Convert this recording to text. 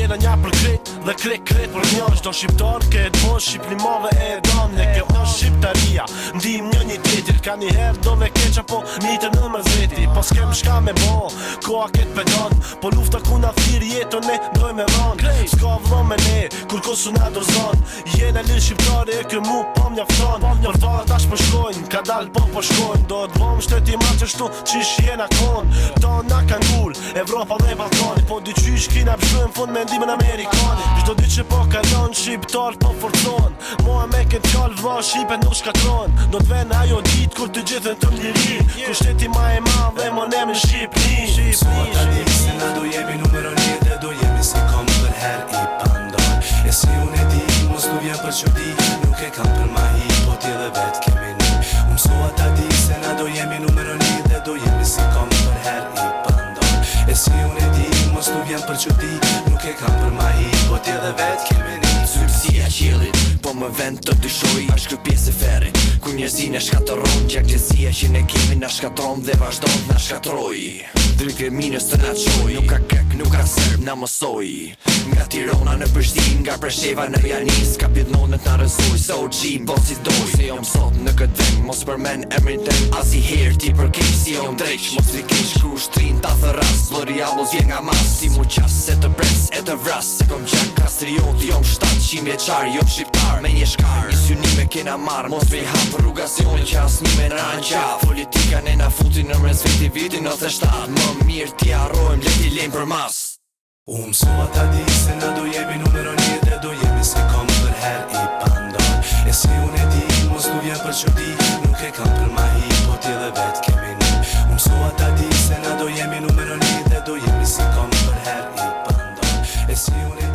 Jena nja për kret dhe kret për një. Çdo shqiptar këtë po shqiplimave e don. Ne kjo është shqiptaria, ndim një tjetrit. Ka një herë do me keq apo mitën në mërzeti. Po s'kem shka me bo, koha ket pedon. Po lufta ku na thirr jetën ne doj me ron. S'ka vëllon me ne, kur kosu na dozon. Jena lirë shqiptare e kë mu po mjafton. Për para tash po shkojnë, ka dal po shkojnë. Do t'vom shteti ma qështu qish jena kon. Ta na kan gull, Evropa dhe Balkani. Po dyqysh kina pështojnë fund me ndimin Amerikani. Çdo dy që po kalon, shqiptar po forcon. Moa me këtë qall vlla shqipe nuk shkatron. Do t'ven ajo dit kur të gjithën të mliri. Kur shteti ma e madh dhe monem në Shqipni. Sot ta di se na do jemi numero 1 dhe do jemi si kom për her i pandon. E si unë e di, mos du vjen për qëdi. Nuk e kam për ma hi, po ti dhe vet kemi ni. Sot ta di se na do jemi numero 1 dhe do jemi si kom për her i pandon. E si unë e di, mos du vjen për qëdi. Nuk e kam për ma hi, po ti dhe vet kemi ni. Zyrësia qelit, po më vend të dyshoj. Është kjo pjesë e ferit, ku njerëzin e shkatëron. Gjagjësia që ne kemi na shkatron dhe vazhdon t'na shkatroj. Drejtë minës të na qoj, nuk ka kek, nuk ka serb, na mësoj. Nga Tirana në Prishtinë, nga Presheva në Janis. Ka pjedhnonet na rëzoj, se o gjim, po si doj. Se jom sot në këtë vend, mos përmen emrin tem. As i herë ti përkeq, si jom dreq. Mos i keq ku shtrin ta thëras. L'Orealos vjen nga mas, si mu qas, se të pres, e të vras. Se kom gjak kastriot, jom 700 vjeqar, jom shqiptar me një shkar. Një synime kena marr, mos vej hap rrugacion. Që as një me ran qaf. Politika ne na futi në mres viti vitin 97. Më mirë ti harrojmë, le ti lejmë për mas. Sot ta di se na do jemi numero 1 dhe do jemi si kom për her i pandon. E si unë e di, mos du vjen për qëdi. Nuk e kam për ma hi, po ti dhe vet kemi ni. Sot ta di se na do jemi numero 1 dhe do jemi si kom për her i pandon. E si unë e